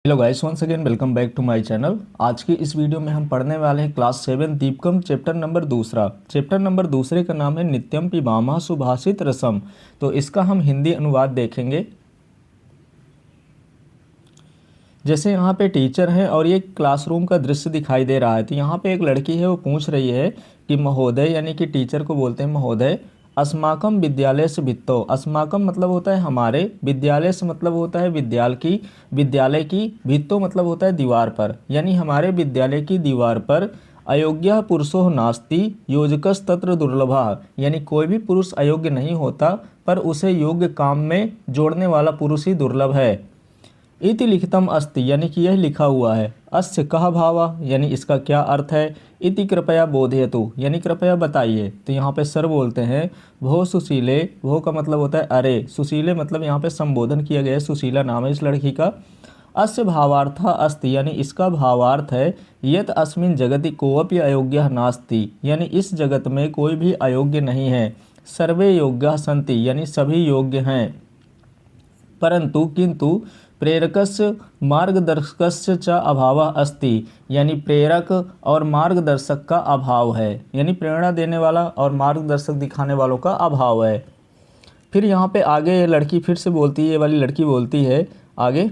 Hello guys, once again welcome back to my channel. आज की इस वीडियो में हम पढ़ने वाले हैं क्लास 7 दीपकम चैप्टर नंबर दूसरे का नाम है नित्यम पिबामः सुभाषित रसम। तो इसका हम हिंदी अनुवाद देखेंगे। जैसे यहाँ पे टीचर है और ये क्लासरूम का दृश्य दिखाई दे रहा है। तो यहाँ पे एक लड़की है, वो पूछ रही है कि महोदय, यानी कि टीचर को बोलते हैं महोदय, अस्माकम विद्यालय से भित्तो। अस्माकम मतलब होता है हमारे, विद्यालय से मतलब होता है विद्यालय की, भित्तो मतलब होता है दीवार पर, यानी हमारे विद्यालय की दीवार पर अयोग्य पुरुषो नास्ति योजकस तत्र दुर्लभः, यानी कोई भी पुरुष अयोग्य नहीं होता, पर उसे योग्य काम में जोड़ने वाला पुरुष ही दुर्लभ है। इति लिखितम अस्ति, यानी कि यह लिखा हुआ है। अस्य कहा भावा, यानी इसका क्या अर्थ है। इति कृपया बोधयतु, यानी कृपया बताइए। तो यहाँ पे सर बोलते हैं भो सुशीले, भो का मतलब होता है अरे, सुशीले मतलब यहाँ पे संबोधन किया गया है, सुशीला नाम है इस लड़की का। अस्य भावार्थ अस्ति, यानी इसका भावार्थ है यत अस्मिन् जगति कोऽपि अयोग्यः नास्ति, यानी इस जगत में कोई भी अयोग्य नहीं है। सर्वे योग्याः सन्ति, यानी सभी योग्य हैं, परंतु किंतु प्रेरकस्य मार्गदर्शकस्य च अभावः अस्ति, यानी प्रेरक और मार्गदर्शक का अभाव है, यानी प्रेरणा देने वाला और मार्गदर्शक दिखाने वालों का अभाव है। फिर यहाँ पे आगे ये लड़की फिर से बोलती है, ये वाली लड़की बोलती है आगे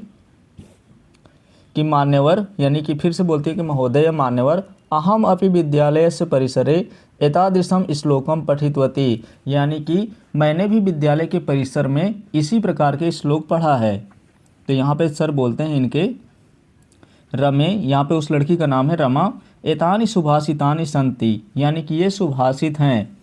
कि मान्यवर, यानी कि फिर से बोलती है कि महोदय मान्यवर, अहम अपि विद्यालयस्य परिसरे एतादृशम श्लोकम पठितवती, यानी कि मैंने भी विद्यालय के परिसर में इसी प्रकार के श्लोक पढ़ा है। तो यहाँ पे सर बोलते हैं इनके रमे, यहाँ पे उस लड़की का नाम है रमा, एतानि सुभाषितानि संति, यानी कि ये सुभाषित हैं।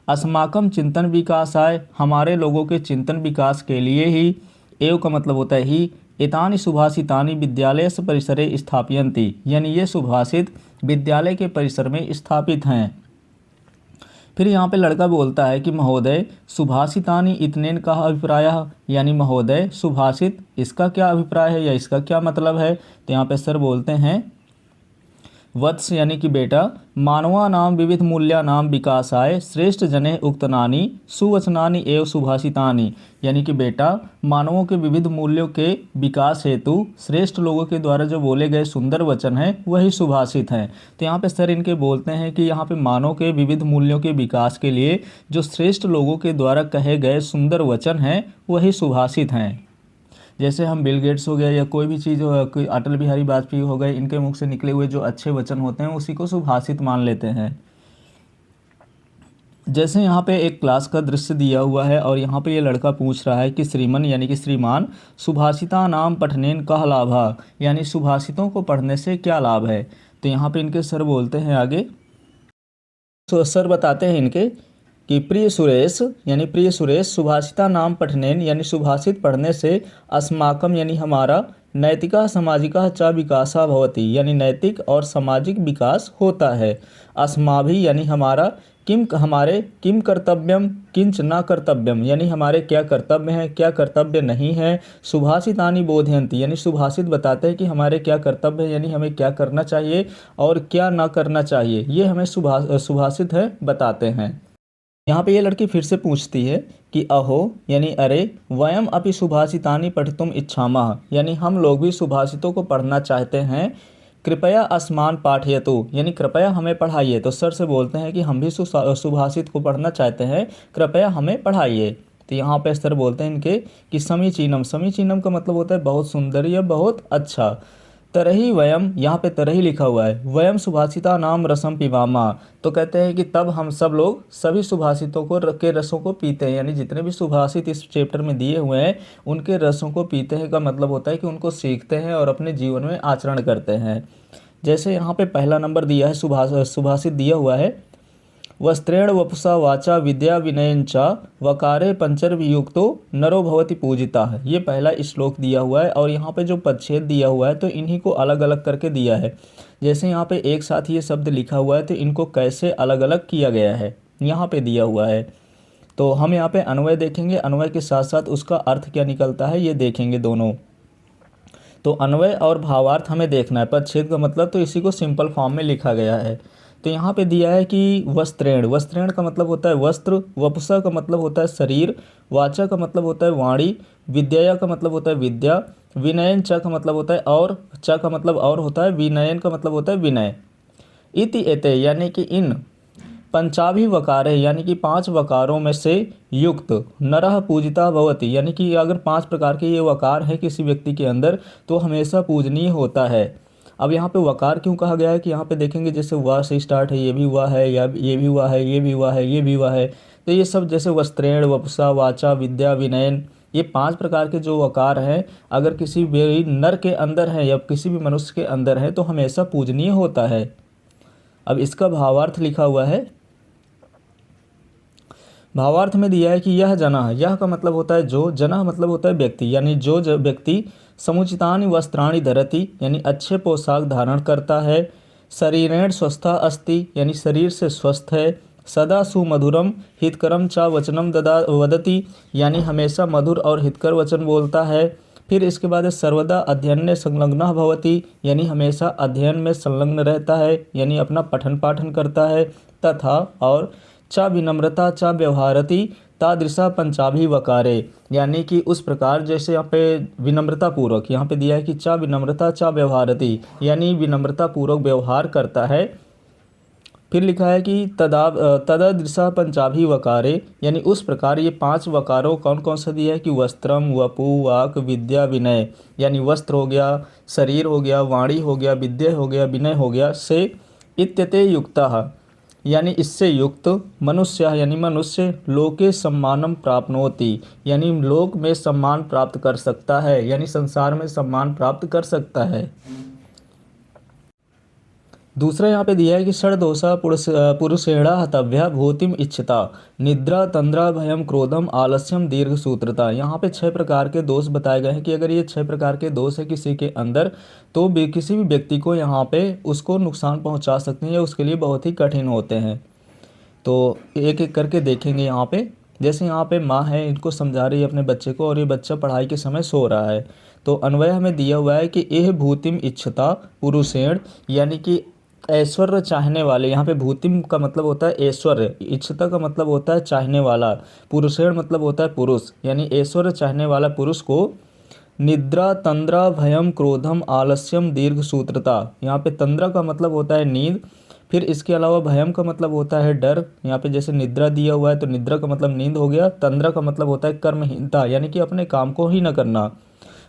अस्माकम चिंतन विकासाय, हमारे लोगों के चिंतन विकास के लिए ही, एव का मतलब होता है ही, एतानि सुभाषितानि विद्यालय परिसरे स्थापयन्ति, यानी ये सुभाषित विद्यालय के परिसर में स्थापित हैं। फिर यहाँ पे लड़का बोलता है कि महोदय सुभाषितानि इतनेन का अभिप्रायः, यानी महोदय सुभाषित इसका क्या अभिप्राय है या इसका क्या मतलब है। तो यहाँ पे सर बोलते हैं वत्स, यानी कि बेटा, मानवानां विविध मूल्यानां विकासाय श्रेष्ठ जने उक्तनानि सुवचनानि एवं सुभाषितानि, यानी कि बेटा, मानवों के विविध मूल्यों के विकास हेतु श्रेष्ठ लोगों के द्वारा जो बोले गए सुंदर वचन हैं वही सुभाषित हैं। तो यहाँ पे सर इनके बोलते हैं कि यहाँ पे मानव के विविध मूल्यों के विकास के लिए जो श्रेष्ठ लोगों के द्वारा कहे गए सुंदर वचन हैं वही सुभाषित हैं। जैसे हम बिल गेट्स हो गए या कोई भी चीज़ हो, कोई अटल बिहारी वाजपेयी हो गए, इनके मुख से निकले हुए जो अच्छे वचन होते हैं उसी को सुभाषित मान लेते हैं। जैसे यहाँ पे एक क्लास का दृश्य दिया हुआ है और यहाँ पे ये लड़का पूछ रहा है कि श्रीमन, यानी कि श्रीमान, सुभाषिता नाम पठनेन कह लाभः, यानी सुभाषितों को पढ़ने से क्या लाभ है। तो यहाँ पे इनके सर बोलते हैं आगे, तो सर बताते हैं इनके कि प्रिय सुरेश, यानी प्रिय सुरेश, सुभाषिता नाम पठनेन, यानी सुभाषित पढ़ने से अस्माकम, यानी हमारा, नैतिका सामाजिका च विकासा भवति, यानी नैतिक और सामाजिक विकास होता है। अस्माभि, यानी हमारा, हमारे, किम कर्तव्यम किंच न कर्तव्यम, यानी हमारे क्या कर्तव्य हैं क्या कर्तव्य नहीं है। सुभाषितानि बोधयन्ति, यानी सुभाषित बताते हैं कि हमारे क्या कर्तव्य है, यानी हमें क्या करना चाहिए और क्या ना करना चाहिए, ये हमें सुभाषित है बताते हैं। यहाँ पे ये लड़की फिर से पूछती है कि अहो, यानी अरे, वयम अपि सुभाषितानि पठितुम इच्छामः, यानी हम लोग भी सुभाषितों को पढ़ना चाहते हैं। कृपया अस्मान पाठयतु, यानी कृपया हमें पढ़ाइए। तो सर से बोलते हैं कि हम भी सुभाषित को पढ़ना चाहते हैं, कृपया हमें पढ़ाइए। तो यहाँ पे सर बोलते हैं इनके कि समीचीनम, समीचीनम का मतलब होता है बहुत सुंदर या बहुत अच्छा। तरही वयम, यहाँ पे तरही लिखा हुआ है, वयम सुभाषिता नाम रसम पिबामा, तो कहते हैं कि तब हम सब लोग सभी सुभाषितों को के रसों को पीते हैं, यानी जितने भी सुभाषित इस चैप्टर में दिए हुए हैं उनके रसों को पीते हैं का मतलब होता है कि उनको सीखते हैं और अपने जीवन में आचरण करते हैं। जैसे यहाँ पे पहला नंबर दिया है, सुभाषित दिया हुआ है, वस्त्रेण वपुषा वाचा विद्या विनयंच वकारे पंचर्वियुक्तो नरो भवति पूजिता है, ये पहला श्लोक दिया हुआ है। और यहाँ पे जो पदच्छेद दिया हुआ है तो इन्हीं को अलग अलग करके दिया है। जैसे यहाँ पे एक साथ ये शब्द लिखा हुआ है तो इनको कैसे अलग अलग किया गया है यहाँ पे दिया हुआ है। तो हम यहाँ पे अन्वय देखेंगे, अन्वय के साथ साथ उसका अर्थ क्या निकलता है ये देखेंगे दोनों। तो अन्वय और भावार्थ हमें देखना है, पदच्छेद का मतलब तो इसी को सिंपल फॉर्म में लिखा गया है। तो यहाँ पे दिया है कि वस्त्रेण, वस्त्रेण का मतलब होता है वस्त्र, वपुषा का मतलब होता है शरीर, वाचा का मतलब होता है वाणी, विद्या का मतलब होता है विद्या, विनयन च का मतलब होता है और, च का मतलब और होता है, विनयन का मतलब होता है विनय। इति एते यानी कि इन पंचाभि वकारे यानी कि 5 वकारों में से युक्त नरः पूजिता भवति, यानी कि अगर 5 प्रकार के ये वकार है किसी व्यक्ति के अंदर तो हमेशा पूजनीय होता है। अब यहाँ पे वकार क्यों कहा गया है कि यहाँ पे देखेंगे जैसे वा से स्टार्ट है, ये भी हुआ है, या ये भी हुआ है, ये भी हुआ है, ये भी हुआ है, तो ये सब जैसे वस्त्रेण, वपुषा, वाचा, विद्या, विनयन, ये 5 प्रकार के जो वकार हैं अगर किसी भी नर के अंदर है या किसी भी मनुष्य के अंदर है तो हमेशा पूजनीय होता है। अब इसका भावार्थ लिखा हुआ है, भावार्थ में दिया है कि यह जना, यह का मतलब होता है जो, जना मतलब होता है व्यक्ति, यानी जो व्यक्ति समुचितानि वस्त्राणि धरति यानी अच्छे पोशाक धारण करता है, शरीरेण स्वस्था अस्ति यानी शरीर से स्वस्थ है, सदा सुमधुरम हितकरम च वचनम ददा वदति यानी हमेशा मधुर और हितकर वचन बोलता है। फिर इसके बाद सर्वदा अध्ययन संलग्न भवति यानी हमेशा अध्ययन में संलग्न रहता है, यानी अपना पठन पाठन करता है, तथा और च विनम्रता च व्यवहारति तादृशा पंचाभि वकारे यानी कि उस प्रकार जैसे यहाँ पे विनम्रता पूर्वक, यहाँ पे दिया है कि च विनम्रता च व्यवहारति यानी विनम्रता पूर्वक व्यवहार करता है। फिर लिखा है कि तददृशा पंचाभि वकारे यानी उस प्रकार ये 5 वकारों कौन कौन सा दिया है कि वस्त्रम, वपु, वाक, विद्या, विनय, यानी वस्त्र हो गया, शरीर हो गया, वाणी हो गया, विद्या हो गया, विनय हो गया, से इत्यते युक्तः यानी इससे युक्त मनुष्य यानी मनुष्य लोके सम्मानम प्राप्नोति यानी लोक में सम्मान प्राप्त कर सकता है, यानी संसार में सम्मान प्राप्त कर सकता है। दूसरा यहाँ पे दिया है कि षड्दोषा पुरुषेणा हतव्या भूतिम इच्छता निद्रा तंद्रा भयम क्रोधम आलस्यम दीर्घ सूत्रता। यहाँ पे 6 प्रकार के दोष बताए गए हैं कि अगर ये 6 प्रकार के दोष है किसी के अंदर तो किसी भी व्यक्ति को यहाँ पे उसको नुकसान पहुँचा सकते हैं या उसके लिए बहुत ही कठिन होते हैं। तो एक एक करके देखेंगे यहाँ पे। जैसे यहाँ पे माँ है, इनको समझा रही है अपने बच्चे को और ये बच्चा पढ़ाई के समय सो रहा है, तो अन्वय हमें दिया हुआ है कि एह भूतिम इच्छता पुरुषेण यानी कि ऐश्वर्य चाहने वाले, यहाँ पे भूतिम का मतलब होता है ऐश्वर्य, इच्छता का मतलब होता है चाहने वाला, पुरुषेण मतलब होता है पुरुष, यानी ऐश्वर्य चाहने वाला पुरुष को निद्रा तंद्रा भयम क्रोधम आलस्यम दीर्घ सूत्रता, यहाँ पे तंद्रा का मतलब होता है नींद, फिर इसके अलावा भयम का मतलब होता है डर, यहाँ पे जैसे निद्रा दिया हुआ है तो निद्रा का मतलब नींद हो गया, तंद्रा का मतलब होता है कर्महीनता यानी कि अपने काम को ही न करना,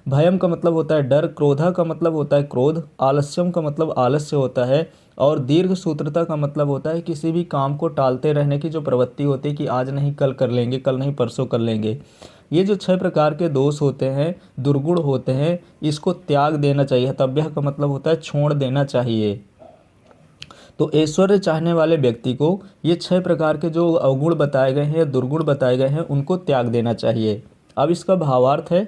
भयम का मतलब होता है डर, क्रोधा का मतलब होता है क्रोध, आलस्यम का मतलब आलस्य होता है, और दीर्घ सूत्रता का मतलब होता है किसी भी काम को टालते रहने की जो प्रवृत्ति होती है कि आज नहीं कल कर लेंगे, कल नहीं परसों कर लेंगे। ये जो 6 प्रकार के दोष होते हैं, दुर्गुण होते हैं, इसको त्याग देना चाहिए। हतव्य का मतलब होता है छोड़ देना चाहिए। तो ऐश्वर्य चाहने वाले व्यक्ति को ये 6 प्रकार के जो अवगुण बताए गए हैं या दुर्गुण बताए गए हैं उनको त्याग देना चाहिए। अब इसका भावार्थ है,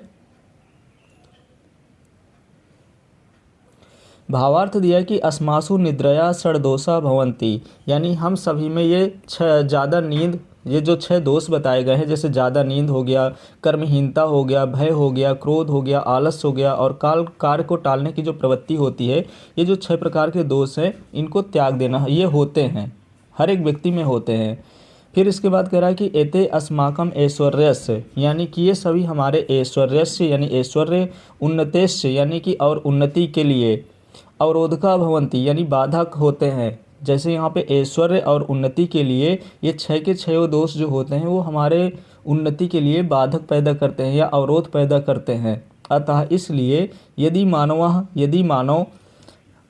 भावार्थ दिया कि अस्मासु निद्रया षड्दोषा भवन्ति यानी हम सभी में ये ज़्यादा नींद, ये जो 6 दोष बताए गए हैं जैसे ज़्यादा नींद हो गया, कर्महीनता हो गया, भय हो गया, क्रोध हो गया, आलस हो गया और कार्य को टालने की जो प्रवृत्ति होती है, ये जो 6 प्रकार के दोष हैं इनको त्याग देना, ये होते हैं, हर एक व्यक्ति में होते हैं। फिर इसके बाद कह रहा है कि एते अस्माकम ऐश्वर्यस्य यानी कि ये सभी हमारे ऐश्वर्यस्य यानी ऐश्वर्य, उन्नतेश्य यानी कि और उन्नति के लिए, अवरोधका भवंती यानी बाधक होते हैं। जैसे यहाँ पे ऐश्वर्य और उन्नति के लिए ये 6 के 6 दोष जो होते हैं वो हमारे उन्नति के लिए बाधक पैदा करते हैं या अवरोध पैदा करते हैं। अतः इसलिए यदि मानव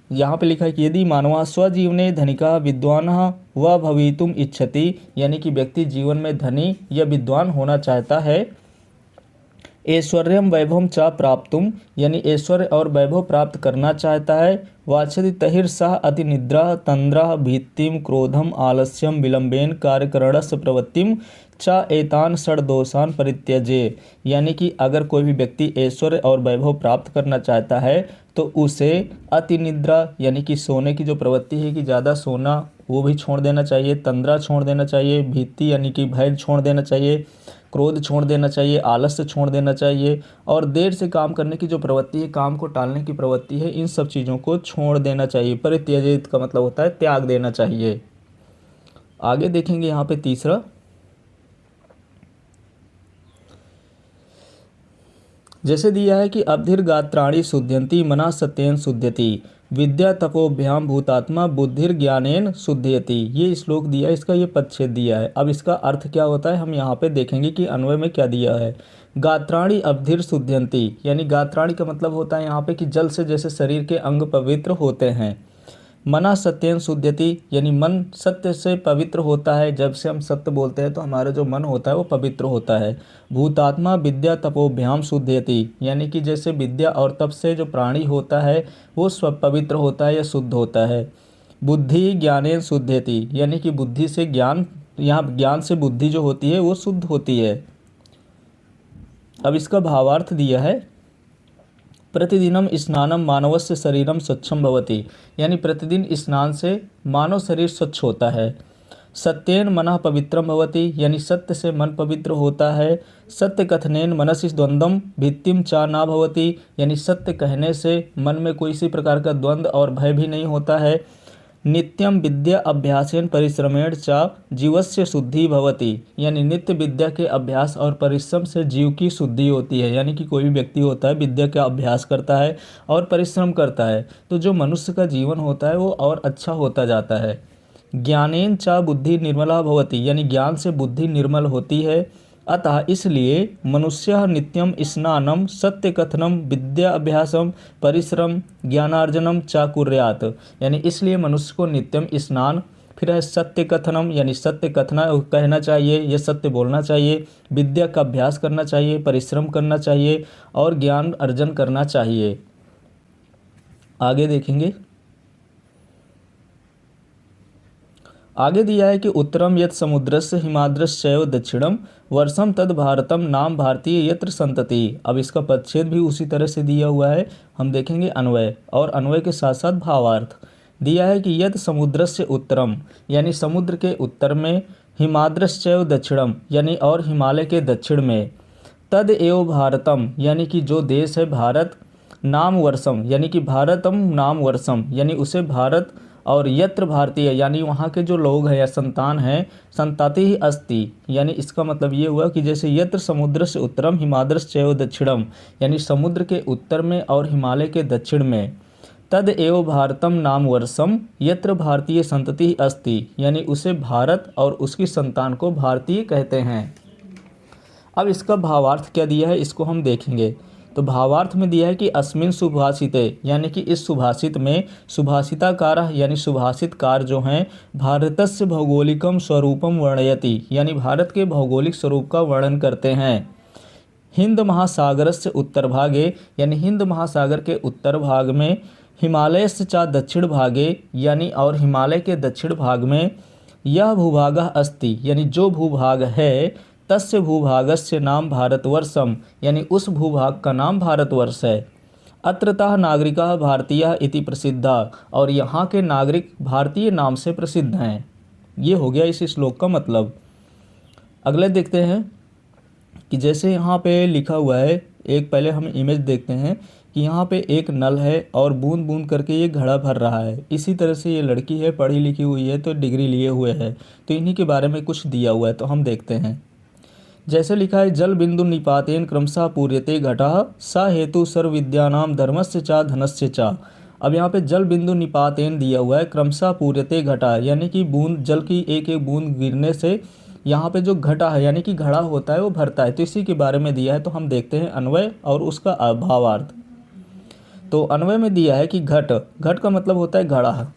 यहाँ पे लिखा है कि यदि मानवा स्वजीवने धनिका विद्वान व भवितुम इच्छति यानी कि व्यक्ति जीवन में धनी या विद्वान होना चाहता है, ऐश्वर्यम वैभवम च प्राप्तुम यानी ऐश्वर्य और वैभव प्राप्त करना चाहता है, वाचति तहिर सह अति निद्रा तंद्रा भीतिम क्रोधम आलस्यम विलंबेन कार्यकरणस्य प्रवृत्तिम च एतान षड्दोषान परित्यजे यानी कि अगर कोई भी व्यक्ति ऐश्वर्य और वैभव प्राप्त करना चाहता है तो उसे अति निद्रा यानी कि सोने की जो प्रवृत्ति है कि ज़्यादा सोना वो भी छोड़ देना चाहिए, तंद्रा छोड़ देना चाहिए, भीति यानी कि भय छोड़ देना चाहिए, क्रोध छोड़ देना चाहिए, आलस्य छोड़ देना चाहिए और देर से काम करने की जो प्रवृत्ति है, काम को टालने की प्रवृत्ति है, इन सब चीज़ों को छोड़ देना चाहिए। परित्यजित का मतलब होता है त्याग देना चाहिए। आगे देखेंगे यहाँ पे तीसरा, जैसे दिया है कि अब्धिर्गात्राणि शुद्ध्यन्ति मना सत्येन शुद्ध्यति विद्या तपोभ्याम भूतात्मा बुद्धिर ज्ञानेन शुद्ध्यति। ये श्लोक दिया है, इसका ये पदच्छेद दिया है। अब इसका अर्थ क्या होता है हम यहाँ पे देखेंगे कि अन्वय में क्या दिया है। गात्राणि अब्धिर शुद्ध्यन्ति, यानी गात्राणि का मतलब होता है यहाँ पे कि जल से जैसे शरीर के अंग पवित्र होते हैं। मना सत्येन शुद्ध्यति, यानी मन सत्य से पवित्र होता है। जब से हम सत्य बोलते हैं तो हमारा जो मन होता है वो पवित्र होता है। भूतात्मा विद्या तपोभ्याम शुद्ध्यति, यानी कि जैसे विद्या और तप से जो प्राणी होता है वो स्व पवित्र होता है या शुद्ध होता है। बुद्धि ज्ञानेन शुद्ध्यति, यानी कि बुद्धि से ज्ञान, यहाँ ज्ञान से बुद्धि जो होती है वो शुद्ध होती है। अब इसका भावार्थ दिया है, प्रतिदिनम स्नानम मानवस्य शरीरम स्वच्छम भवति, यानी प्रतिदिन स्नान से मानव शरीर स्वच्छ होता है। सत्येन मनः पवित्रम भवति, यानी सत्य से मन पवित्र होता है। सत्य कथनेन मनसि द्वंद्वम भित्तिम चा ना भवति, यानी सत्य कहने से मन में कोई सी प्रकार का द्वंद्व और भय भी नहीं होता है। नित्यम विद्या अभ्यासेन परिश्रमेण चा जीवस्य शुद्धि भवति, यानी नित्य विद्या के अभ्यास और परिश्रम से जीव की शुद्धि होती है। यानी कि कोई भी व्यक्ति होता है विद्या का अभ्यास करता है और परिश्रम करता है तो जो मनुष्य का जीवन होता है वो और अच्छा होता जाता है। ज्ञानेन चा बुद्धि निर्मला भवति, यानी ज्ञान से बुद्धि निर्मल होती है। अतः इसलिए मनुष्य नित्यम स्नानम सत्य कथनम विद्या अभ्यासम परिश्रम ज्ञानार्जनम चा कुर्यात, यानी इसलिए मनुष्य को नित्यम स्नान, फिर है सत्य कथनम, यानी सत्य कथना कहना चाहिए या सत्य बोलना चाहिए, विद्या का अभ्यास करना चाहिए, परिश्रम करना चाहिए और ज्ञान अर्जन करना चाहिए। आगे देखेंगे, आगे दिया है कि उत्तरम यत् समुद्रस्य हिमाद्रश्चैव दक्षिणम वर्षम तद भारतम नाम भारतीय यत्र संतति। अब इसका पदच्छेद भी उसी तरह से दिया हुआ है। हम देखेंगे अन्वय, और अन्वय के साथ साथ भावार्थ। दिया है कि यत् समुद्रस्य उत्तरम, यानी समुद्र के उत्तर में, हिमाद्रश्चैव दक्षिणम, यानी और हिमालय के दक्षिण में, तद एव भारतम, यानी कि जो देश है भारत, नाम वर्षम, यानी कि भारतम नाम वर्षम, यानी उसे भारत, और यत्र भारतीय, यानी वहाँ के जो लोग हैं या संतान हैं, संताति ही अस्ति, यानी इसका मतलब ये हुआ कि जैसे यत्र समुद्र से उत्तरम हिमाद्रश्चैव दक्षिणम, यानी समुद्र के उत्तर में और हिमालय के दक्षिण में, तद एव भारतम नाम वर्षम यत्र भारतीय संतति ही अस्ति, यानी उसे भारत और उसकी संतान को भारतीय कहते हैं। अब इसका भावार्थ क्या दिया है इसको हम देखेंगे। तो भावार्थ में दिया है कि अस्मिन सुभाषिते, यानी कि इस सुभाषित में, सुभाषिताकार यानी सुभाषितकार जो हैं, भारतस्य भौगोलिकम स्वरूपम वर्णयति, यानी भारत के भौगोलिक स्वरूप का वर्णन करते हैं। हिंद महासागर से उत्तर भागे, यानी हिंद महासागर के उत्तर भाग में, हिमालय से चा दक्षिण भागे, यानी और हिमालय के दक्षिण भाग में, यह भूभाग अस्ति, यानी जो भूभाग है, तस्य भूभागस्य नाम भारतवर्षम, यानी उस भूभाग का नाम भारतवर्ष है। अत्रतः नागरिकाः भारतीयाः इति प्रसिद्धा, और यहाँ के नागरिक भारतीय नाम से प्रसिद्ध हैं। ये हो गया इस श्लोक का मतलब। अगले देखते हैं कि जैसे यहाँ पे लिखा हुआ है, एक पहले हम इमेज देखते हैं कि यहाँ पे एक नल है और बूंद बूंद करके ये घड़ा भर रहा है। इसी तरह से ये लड़की है, पढ़ी लिखी हुई है, तो डिग्री लिए हुए है, तो इन्हीं के बारे में कुछ दिया हुआ है, तो हम देखते हैं। जैसे लिखा है, जल बिंदु निपातेन क्रमशः पूर्यते घटः सा हेतु सर्व विद्यानाम धर्मस्य चा धनस्य चा। अब यहाँ पे जल बिंदु निपातेन दिया हुआ है, क्रमशः पूर्यते घटा, यानी कि बूंद, जल की एक एक बूंद गिरने से यहाँ पे जो घटा है यानी कि घड़ा होता है वो भरता है, तो इसी के बारे में दिया है। तो हम देखते हैं अन्वय और उसका भावार्थ। तो अन्वय में दिया है कि घट, घट का मतलब होता है घड़ा,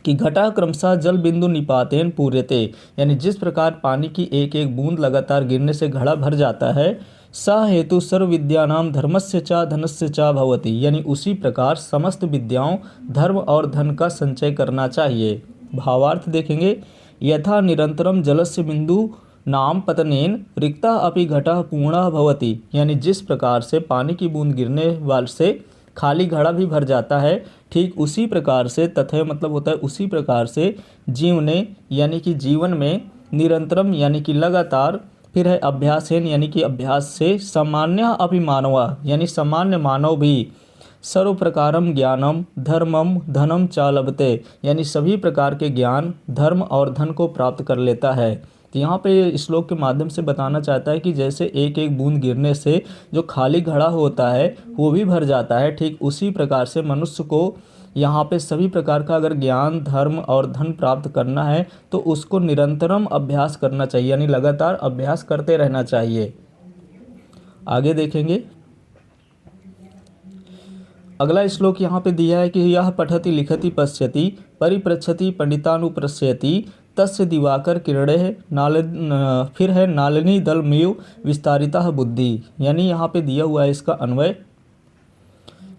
कि घटा क्रमशः जल बिंदु निपातेन पूर्यते, यानी जिस प्रकार पानी की एक एक बूंद लगातार गिरने से घड़ा भर जाता है, सा हेतु सर्व विद्यानाम धर्मस्य चा धनस्य चा भवति, यानी उसी प्रकार समस्त विद्याओं, धर्म और धन का संचय करना चाहिए। भावार्थ देखेंगे, यथा निरंतरम जलस्य बिंदु नाम पतनेन रिक्ता अपि घटः पूर्णः भवति, यानी जिस प्रकार से पानी की बूंद गिरने वाले से खाली घड़ा भी भर जाता है, ठीक उसी प्रकार से, तथा मतलब होता है उसी प्रकार से, जीव ने यानी कि जीवन में, निरंतरम यानी कि लगातार, फिर है अभ्यासेन यानी कि अभ्यास से, सामान्य अपि मानवा यानी सामान्य मानव भी, सर्व प्रकारम ज्ञानम धर्मम धनम च लभते, यानी सभी प्रकार के ज्ञान, धर्म और धन को प्राप्त कर लेता है। तो यहाँ पे श्लोक के माध्यम से बताना चाहता है कि जैसे एक एक बूंद गिरने से जो खाली घड़ा होता है वो भी भर जाता है, ठीक उसी प्रकार से मनुष्य को यहाँ पे सभी प्रकार का अगर ज्ञान, धर्म और धन प्राप्त करना है तो उसको निरंतरम अभ्यास करना चाहिए, यानी लगातार अभ्यास करते रहना चाहिए। आगे देखेंगे, अगला श्लोक यहाँ पे दिया है कि यह पठति लिखति पश्यति परिपृच्छति पंडितानुप्रश्यति तस्य दिवाकर किरणे फिर है नालिनी दलमेव विस्तारिता बुद्धि। यानी यहाँ पे दिया हुआ है इसका अन्वय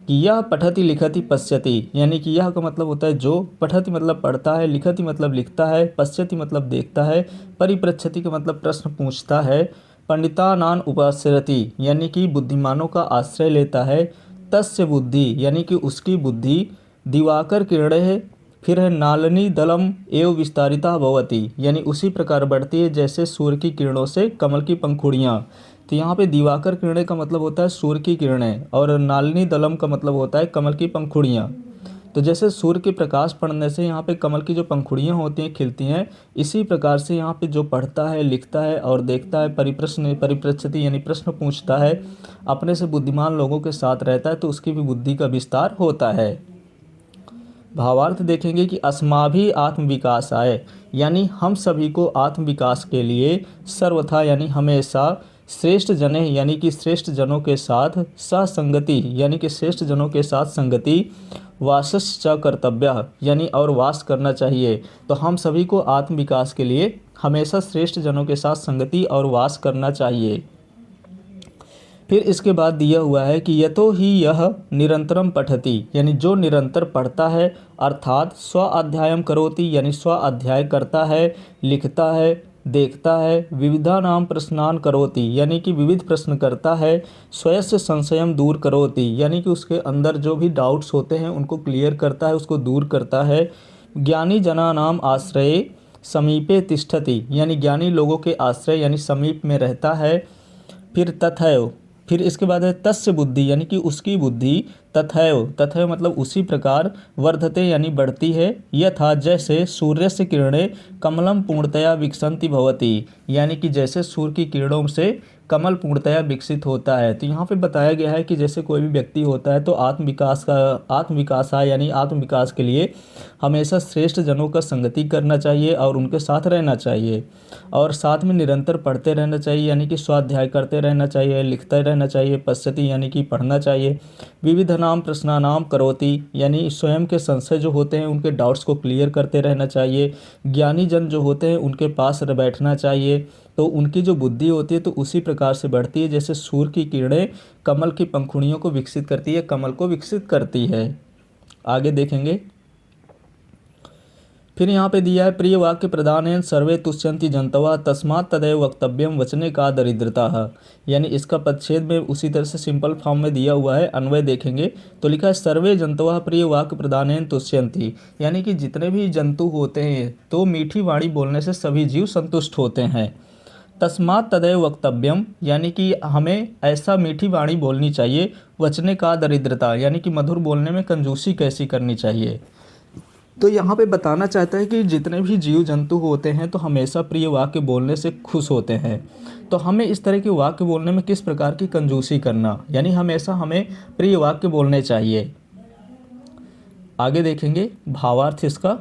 कि यह पठति लिखति पश्यति, यानी कि यह का मतलब होता है जो, पठति मतलब पढ़ता है, लिखति मतलब लिखता है, पश्यति मतलब देखता है, परिपृच्छति का मतलब प्रश्न पूछता है, पंडितानान उपाश्रयति यानी कि बुद्धिमानों का आश्रय लेता है, तस्य बुद्धि यानी कि उसकी बुद्धि, दिवाकर किरणे है, फिर है नालिनी दलम एव विस्तारिता भवति यानी उसी प्रकार बढ़ती है जैसे सूर्य की किरणों से कमल की पंखुड़ियाँ। तो यहाँ पे दिवाकर किरणें का मतलब होता है सूर्य की किरणें और नालिनी दलम का मतलब होता है कमल की पंखुड़ियाँ। तो जैसे सूर्य के प्रकाश पड़ने से यहाँ पे कमल की जो पंखुड़ियाँ होती हैं खिलती हैं, इसी प्रकार से यहाँ पे जो पढ़ता है, लिखता है और देखता है, परिपृच्छति यानी प्रश्न पूछता है, अपने से बुद्धिमान लोगों के साथ रहता है तो उसकी भी बुद्धि का विस्तार होता है। भावार्थ देखेंगे कि अस्माभि आत्मविकासाय यानी हम सभी को आत्मविकास के लिए सर्वथा यानी हमेशा श्रेष्ठ जने यानी कि श्रेष्ठ जनों के साथ ससंगति यानी कि श्रेष्ठ जनों के साथ संगति, वासश्च कर्तव्य यानी और वास करना चाहिए। तो हम सभी को आत्म विकास के लिए हमेशा श्रेष्ठ जनों के साथ संगति और वास करना चाहिए। फिर इसके बाद दिया हुआ है कि यतो ही यह निरंतरम पठति यानी जो निरंतर पढ़ता है, अर्थात स्व अध्यायम करोति यानी स्व अध्याय करता है, लिखता है, देखता है, विविधा नाम प्रश्नान करोति यानी कि विविध प्रश्न करता है, स्वयं से संशयम दूर करोति यानी कि उसके अंदर जो भी डाउट्स होते हैं उनको क्लियर करता है, उसको दूर करता है, ज्ञानी जना नाम आश्रय समीपे तिष्ठति यानी ज्ञानी लोगों के आश्रय यानी समीप में रहता है। फिर तथैव, फिर इसके बाद है तस्य बुद्धि यानी कि उसकी बुद्धि, तथैव मतलब उसी प्रकार, वर्धते यानी बढ़ती है, यथा जैसे सूर्य से किरणें कमलम पूर्णतया विकसंति भवति यानी कि जैसे सूर्य की किरणों से कमल पूर्णतया विकसित होता है। तो यहाँ पे बताया गया है कि जैसे कोई भी व्यक्ति होता है तो आत्मविकास यानी आत्मविकास के लिए हमेशा श्रेष्ठ जनों का संगति करना चाहिए और उनके साथ रहना चाहिए और साथ में निरंतर पढ़ते रहना चाहिए यानी कि स्वाध्याय करते रहना चाहिए, लिखते रहना चाहिए, पश्यति यानी कि पढ़ना चाहिए, विविध नाम प्रश्नानाम करोति यानी स्वयं के संशय जो होते हैं उनके डाउट्स को क्लियर करते रहना चाहिए, ज्ञानी जन जो होते हैं उनके पास बैठना चाहिए तो उनकी जो बुद्धि होती है तो उसी प्रकार से बढ़ती है जैसे सूर्य की किरणें कमल की पंखुड़ियों को विकसित करती है, कमल को विकसित करती है। आगे देखेंगे, फिर यहाँ पे दिया है प्रिय वाक्य प्रदान सर्वे तुष्यंति जंतवा तस्मात् तदैव वक्तव्यम वचने का दरिद्रता यानी इसका पदच्छेद में उसी तरह से सिंपल फॉर्म में दिया हुआ है। अन्वय देखेंगे तो लिखा है सर्वे जंतवा प्रिय वाक्य प्रदान तुष्यंति यानी कि जितने भी जंतु होते हैं तो मीठी वाणी बोलने से सभी जीव संतुष्ट होते हैं। तस्मात् तदैव वक्तव्यम यानी कि हमें ऐसा मीठी वाणी बोलनी चाहिए, वचने का दरिद्रता यानी कि मधुर बोलने में कंजूसी कैसी करनी चाहिए। तो यहाँ पे बताना चाहता है कि जितने भी जीव जंतु होते हैं तो हमेशा प्रिय वाक्य बोलने से खुश होते हैं, तो हमें इस तरह के वाक्य बोलने में किस प्रकार की कंजूसी करना यानी हमेशा हमें प्रिय वाक्य बोलने चाहिए। आगे देखेंगे भावार्थ इसका,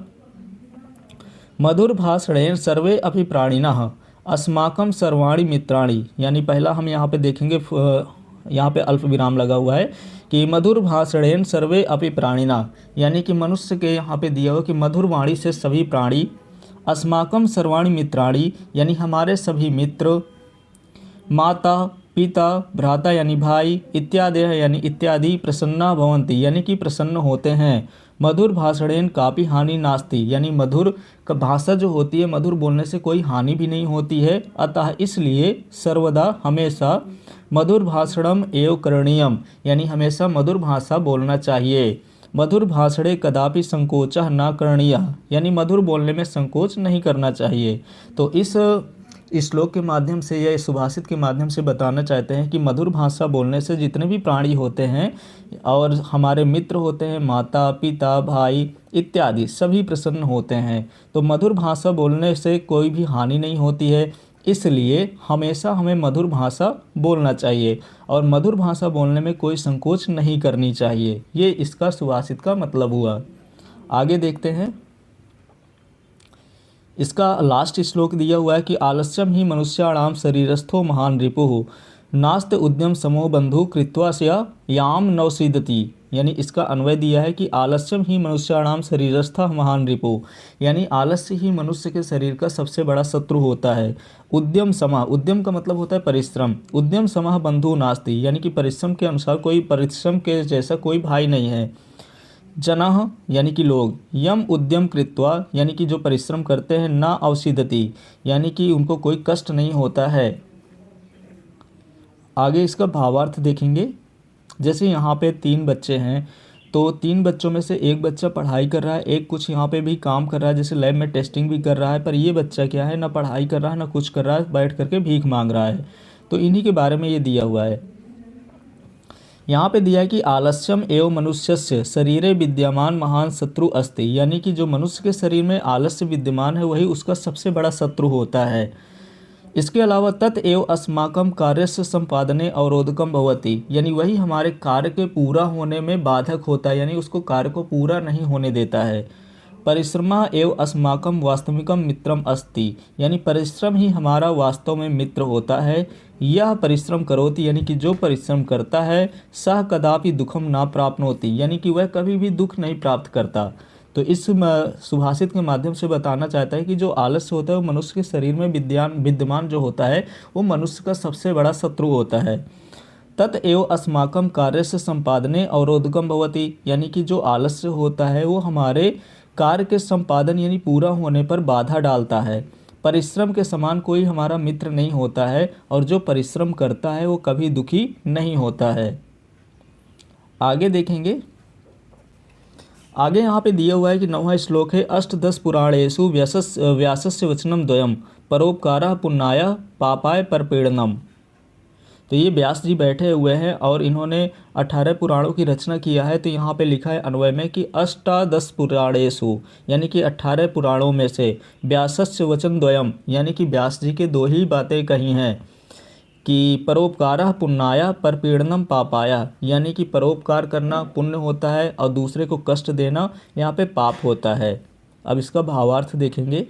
मधुर भाषणेन सर्वे अपि प्राणिनः अस्माकं सर्वाणि मित्राणि यानी पहला हम यहाँ पे देखेंगे, यहाँ पे अल्प विराम लगा हुआ है कि मधुर भाषणेन सर्वे अपि प्राणिना यानी कि मनुष्य के यहाँ पे दिया हुआ कि मधुर वाणी से सभी प्राणी, अस्माकं सर्वाणि मित्राणि यानी हमारे सभी मित्र, माता पिता भ्राता यानी भाई, इत्यादि यानी इत्यादि प्रसन्ना भवन्ति यानी कि प्रसन्न होते हैं। मधुर भाषणेन कापि हानि नास्ति यानी मधुर का भाषा जो होती है, मधुर बोलने से कोई हानि भी नहीं होती है, अतः इसलिए सर्वदा हमेशा मधुर भाषणम एव करणीयम यानी हमेशा मधुर भाषा बोलना चाहिए। मधुर भाषणे कदापि संकोचः न करणीयः यानी मधुर बोलने में संकोच नहीं करना चाहिए। तो इस इस श्लोक के माध्यम से या इस सुभाषित के माध्यम से बताना चाहते हैं कि मधुर भाषा बोलने से जितने भी प्राणी होते हैं और हमारे मित्र होते हैं, माता पिता भाई इत्यादि सभी प्रसन्न होते हैं। तो मधुर भाषा बोलने से कोई भी हानि नहीं होती है, इसलिए हमेशा हमें मधुर भाषा बोलना चाहिए और मधुर भाषा बोलने में कोई संकोच नहीं करनी चाहिए। ये इसका सुभाषित का मतलब हुआ। आगे देखते हैं, इसका लास्ट श्लोक दिया हुआ है कि आलस्यम ही मनुष्याणाम शरीरस्थो महान रिपुः नास्त उद्यम समो बंधु कृत्वा स्या याम नवसीदति। यानी इसका अन्वय दिया है कि आलस्यम ही मनुष्याणाम शरीरस्थ महान रिपु, यानी आलस्य ही मनुष्य के शरीर का सबसे बड़ा शत्रु होता है। उद्यम समः, उद्यम का मतलब होता है परिश्रम, उद्यम समः बंधु नास्ति, यानी कि परिश्रम के अनुसार कोई परिश्रम के जैसा कोई भाई नहीं है। जनः यानी कि लोग, यम उद्यम कृत्वा यानी कि जो परिश्रम करते हैं, ना अवसिदति यानी कि उनको कोई कष्ट नहीं होता है। आगे इसका भावार्थ देखेंगे। जैसे यहाँ पे 3 बच्चे हैं, तो 3 बच्चों में से एक बच्चा पढ़ाई कर रहा है, एक कुछ यहाँ पे भी काम कर रहा है, जैसे लैब में टेस्टिंग भी कर रहा है, पर ये बच्चा क्या है, ना पढ़ाई कर रहा है ना कुछ कर रहा है, बैठ करके भीख मांग रहा है। तो इन्हीं के बारे में ये दिया हुआ है। यहाँ पे दिया है कि आलस्यम एवं मनुष्यस्य शरीरे विद्यमान महान शत्रु अस्ति, यानी कि जो मनुष्य के शरीर में आलस्य विद्यमान है वही उसका सबसे बड़ा शत्रु होता है। इसके अलावा तत् एव अस्माकं कार्यस्य संपादने अवरोधकम भवति, यानी वही हमारे कार्य के पूरा होने में बाधक होता है, यानी उसको कार्य को पूरा नहीं होने देता है। परिश्रमा एव अस्माकं वास्तविकम मित्रम अस्ति, यानी परिश्रम ही हमारा वास्तव में मित्र होता है। यह परिश्रम करोति, यानी कि जो परिश्रम करता है, सह कदापि दुखम ना प्राप्नोति, यानी कि वह कभी भी दुख नहीं प्राप्त करता। तो इस सुभाषित के माध्यम से बताना चाहता है कि जो आलस्य होता है वो मनुष्य के शरीर में विद्यमान जो होता है वो मनुष्य का सबसे बड़ा शत्रु होता है। तत् एव अस्माकं कार्यस्य संपादने अवरोधकम भवति, यानी कि जो आलस्य होता है वो हमारे कार्य के संपादन यानी पूरा होने पर बाधा डालता है। परिश्रम के समान कोई हमारा मित्र नहीं होता है और जो परिश्रम करता है वो कभी दुखी नहीं होता है। आगे देखेंगे, आगे यहाँ पे दिया हुआ है कि 9वां श्लोक है, अष्टदश पुराणेषु व्यासस्य वचनम द्वयम परोपकारः पुण्याय पापाय परपीडनम। तो ये व्यास जी बैठे हुए हैं और इन्होंने 18 पुराणों की रचना किया है। तो यहाँ पे लिखा है अन्वय में कि अष्टादश पुराणेषु, यानी कि 18 पुराणों में से व्यासस्य वचन द्वयम, यानी कि व्यास जी के 2 ही बातें कही हैं कि परोपकारः पुण्याय परपीडनम पापाय, यानी कि परोपकार करना पुण्य होता है और दूसरे को कष्ट देना यहाँ पे पाप होता है। अब इसका भावार्थ देखेंगे।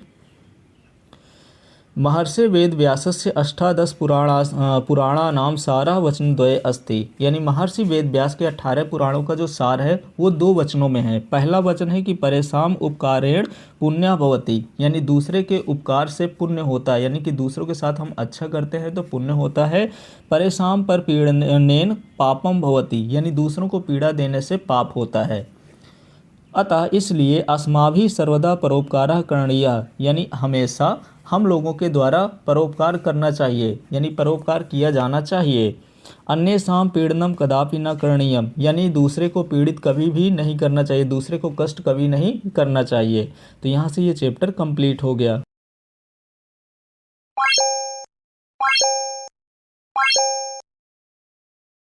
महर्षि वेद व्यासस्य अष्टादश पुराणानाम सारः वचनद्वये अस्ति, यानी महर्षि वेद व्यास के 18 पुराणों का जो सार है वो 2 वचनों में है। पहला वचन है कि परेशान उपकारेण पुण्य भवति, यानी दूसरे के उपकार से पुण्य होता है, यानी कि दूसरों के साथ हम अच्छा करते हैं तो पुण्य होता है। परेशान पर पीड़नेन पापम भवति, यानी दूसरों को पीड़ा देने से पाप होता है। अतः इसलिए अस्माभिः सर्वदा परोपकारः करणीयः, यानी हमेशा हम लोगों के द्वारा परोपकार करना चाहिए, यानी परोपकार किया जाना चाहिए। अन्येषां पीड़नम कदापि न करणीयम, यानी दूसरे को पीड़ित कभी भी नहीं करना चाहिए, दूसरे को कष्ट कभी नहीं करना चाहिए। तो यहाँ से ये चैप्टर कंप्लीट हो गया।